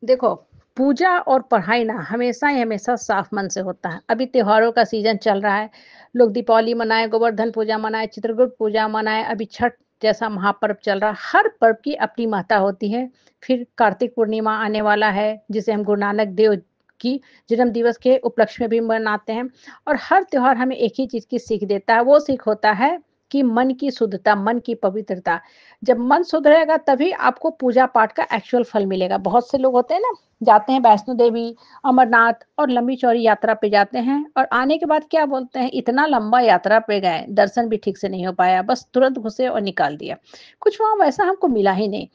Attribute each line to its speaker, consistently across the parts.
Speaker 1: देखो, पूजा और पढ़ाई ना हमेशा ही हमेशा साफ मन से होता है। अभी त्योहारों का सीज़न चल रहा है, लोग दीपावली मनाएँ, गोवर्धन पूजा मनाएँ, चित्रगुप्त पूजा मनाएँ, अभी छठ जैसा महापर्व चल रहा है। हर पर्व की अपनी महत्ता होती है। फिर कार्तिक पूर्णिमा आने वाला है, जिसे हम गुरु नानक देव की जन्म दिवस के उपलक्ष्य में भी मनाते हैं और हर त्योहार हमें एक ही चीज़ की सीख देता है, वो सीख होता है कि मन की शुद्धता, मन की पवित्रता। जब मन शुद्ध रहेगा तभी आपको पूजा-पाठ का एक्चुअल फल मिलेगा। बहुत से लोग होते हैं ना, जाते हैं वैष्णो देवी, अमरनाथ और लंबी-चौड़ी यात्रा पे जाते हैं और आने के बाद क्या बोलते हैं, इतना लंबा यात्रा पे गए, दर्शन भी ठीक से नहीं हो पाया, बस तुरंत घुसे और निकाल दिया। कुछ वहाँ वैसा हमको मिला ही नहीं।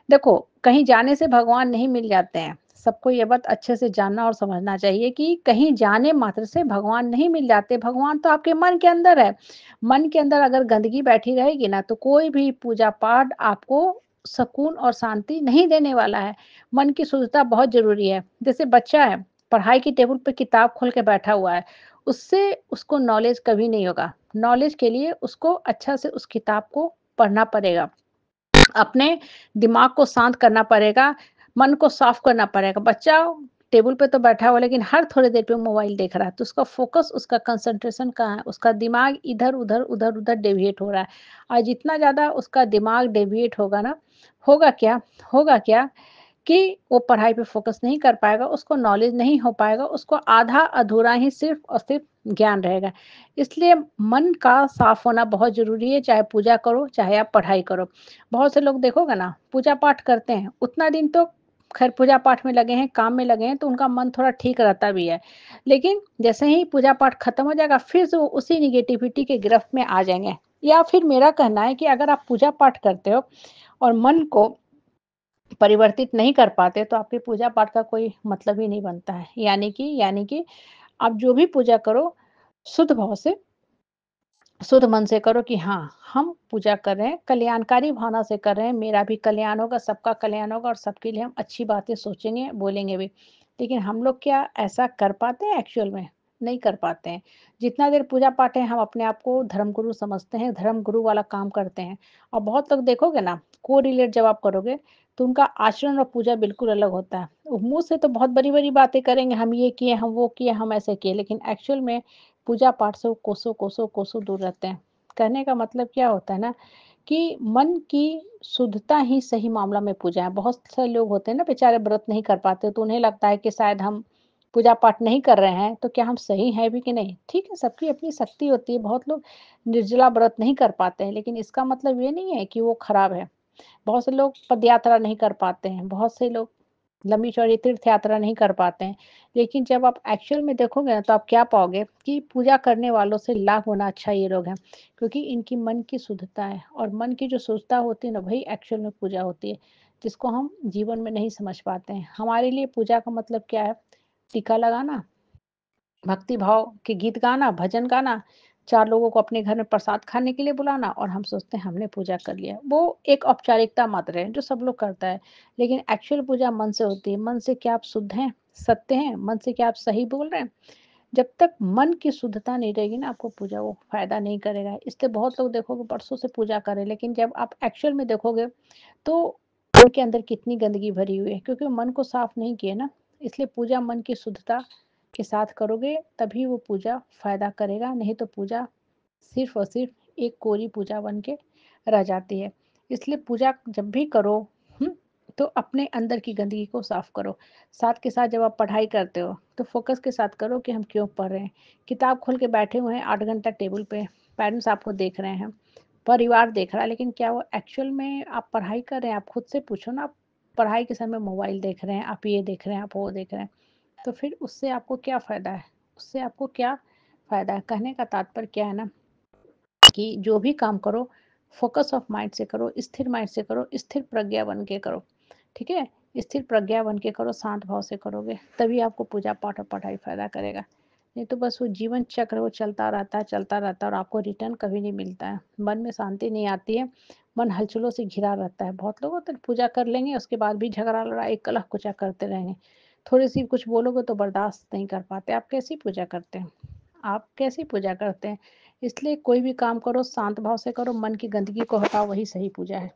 Speaker 1: देखो, कहीं जाने से भगवान नहीं मिल जाते हैं। सबको ये बात अच्छे से जानना और समझना चाहिए कि कहीं जाने मात्र से भगवान नहीं मिल जाते, भगवान तो आपके मन के अंदर है। मन के अंदर अगर गंदगी बैठी रहेगी ना, तो कोई भी पूजा-पाठ आपको सुकून और शांति नहीं देने वाला है। मन की शुद्धता बहुत ज़रूरी है। जैसे बच्चा है, पढ़ाई की टेबल पे किताब खोल के बैठा हुआ है, उससे उसको नॉलेज कभी नहीं होगा। नॉलेज के लिए उसको अच्छा से उस किताब को पढ़ना पड़ेगा। अपने दिमाग को शांत करना पड़ेगा, मन को साफ करना पड़ेगा। बच्चा टेबल पे तो बैठा हुआ है लेकिन हर थोड़ी देर पे मोबाइल देख रहा है, तो उसका फ़ोकस, उसका कंसंट्रेशन कहाँ है? उसका दिमाग इधर-उधर, उधर-उधर डेविएट हो रहा है और जितना ज़्यादा उसका दिमाग डेविएट होगा ना, होगा क्या होगा क्या कि वो पढ़ाई पे फ़ोकस नहीं कर पाएगा, उसको नॉलेज नहीं हो पाएगा, उसको आधा-अधूरा ही सिर्फ़ और सिर्फ़ ज्ञान रहेगा। इसलिए मन का साफ़ होना बहुत ज़रूरी है, चाहे पूजा करो, चाहे आप पढ़ाई करो। बहुत से लोग देखोगे ना, पूजा-पाठ करते हैं, उतना दिन तो खैर पूजा-पाठ में लगे हैं, काम में लगे हैं, तो उनका मन थोड़ा ठीक रहता भी है। लेकिन जैसे ही पूजा-पाठ खत्म हो जाएगा, फिर से वो उसी नेगेटिविटी के गिरफ्त में आ जाएँगे। या फिर मेरा कहना है कि अगर आप पूजा-पाठ करते हो और मन को परिवर्तित नहीं कर पाते, तो आपकी पूजा-पाठ का कोई मतलब ही नहीं बनता है। यानी कि आप जो भी पूजा करो, शुद्ध भाव से, शुद्ध मन से करो कि हाँ, हम पूजा कर रहे हैं, कल्याणकारी भावना से कर रहे हैं, मेरा भी कल्याण होगा, सबका कल्याण होगा और सबके लिए हम अच्छी बातें सोचेंगे, बोलेंगे भी। लेकिन हम लोग क्या ऐसा कर पाते हैं एक्चुअल में? नहीं कर पाते हैं। जितना देर पूजा-पाठ है, हम अपने आप को धर्मगुरु समझते हैं, धर्मगुरु वाला काम करते हैं और बहुत लोग देखोगे ना, कोरिलेट जब आप करोगे, तो उनका आचरण और पूजा बिल्कुल अलग होता है। वो मुँह से तो बहुत बड़ी-बड़ी बातें करेंगे, हम ये किए, हम वो किए, हम ऐसे किए, लेकिन एक्चुअल में पूजा-पाठ से वो कोसों-कोसों दूर रहते हैं। कहने का मतलब क्या होता है ना कि मन की शुद्धता ही सही मामला में पूजा है। बहुत से लोग होते हैं ना बेचारे व्रत नहीं कर पाते, तो उन्हें लगता है कि शायद हम पूजा-पाठ नहीं कर रहे हैं, तो क्या हम सही हैं भी कि नहीं? ठीक है, सबकी अपनी शक्ति होती है। बहुत लोग निर्जला व्रत नहीं कर पाते हैं, लेकिन इसका मतलब ये नहीं है कि वो खराब है। बहुत से लोग पदयात्रा नहीं कर पाते हैं, बहुत से लोग लंबी-चौड़ी तीर्थ यात्रा नहीं कर पाते हैं। लेकिन जब आप एक्चुअल में देखोगे ना, तो आप क्या पाओगे कि पूजा करने वालों से लाख गुना अच्छा ये लोग हैं, क्योंकि इनकी मन की शुद्धता है और मन की जो शुद्धता होती है ना, वही एक्चुअल में पूजा होती है, जिसको हम जीवन में नहीं समझ पाते हैं। हमारे लिए पूजा का मतलब क्या है? टीका लगाना, भक्ति भाव के गीत गाना, भजन गाना, 4 लोगों को अपने घर में प्रसाद खाने के लिए बुलाना और हम सोचते हैं हमने पूजा कर लिया। वो एक औपचारिकता मात्र है जो सब लोग करता है। लेकिन एक्चुअल पूजा मन से होती है। मन से क्या आप शुद्ध हैं, सत्य हैं? मन से क्या आप सही बोल रहे हैं? जब तक मन की शुद्धता नहीं रहेगी ना, आपको पूजा वो फ़ायदा नहीं करेगा। इसलिए बहुत लोग देखोगे बरसों से पूजा कर रहे हैं, लेकिन जब आप एक्चुअल में देखोगे तो उनके अंदर कितनी गंदगी भरी हुई है, क्योंकि वो मन को साफ नहीं किए ना। इसलिए पूजा मन की शुद्धता के साथ करोगे तभी वो पूजा फ़ायदा करेगा, नहीं तो पूजा सिर्फ़ और सिर्फ़ एक कोरी पूजा बन के रह जाती है। इसलिए पूजा जब भी करो, हुँ, तो अपने अंदर की गंदगी को साफ करो। साथ के साथ जब आप पढ़ाई करते हो, तो फ़ोकस के साथ करो कि हम क्यों पढ़ रहे हैं। किताब खोल के बैठे हुए हैं 8 घंटा टेबल पे, पेरेंट्स आपको देख रहे हैं, परिवार देख रहा है, लेकिन क्या वो एक्चुअल में आप पढ़ाई कर रहे हैं? आप खुद से पूछो ना, आप पढ़ाई के समय मोबाइल देख रहे हैं, आप ये देख रहे हैं, आप वो देख रहे हैं, तो फिर उससे आपको क्या फ़ायदा है? उससे आपको क्या फ़ायदा है? कहने का तात्पर्य क्या है ना कि जो भी काम करो, फ़ोकस ऑफ माइंड से करो, स्थिर माइंड से करो, स्थिर प्रज्ञा बन के करो, ठीक है? स्थिर प्रज्ञा बन के करो, शांत भाव से करोगे, तभी आपको पूजा-पाठ और पढ़ाई फ़ायदा करेगा। नहीं तो बस वो जीवन चक्र वो चलता रहता है और आपको रिटर्न कभी नहीं मिलता है। मन में शांति नहीं आती है, मन हलचलों से घिरा रहता है। बहुत लोग होते हैं पूजा कर लेंगे, उसके बाद भी झगड़ा, लड़ाई, कलह-कुचा करते रहेंगे। थोड़ी-सी कुछ बोलोगे तो बर्दाश्त नहीं कर पाते। आप कैसी पूजा करते हैं? आप कैसी पूजा करते हैं? इसलिए कोई भी काम करो शांत भाव से करो, मन की गंदगी को हटाओ, वही सही पूजा है।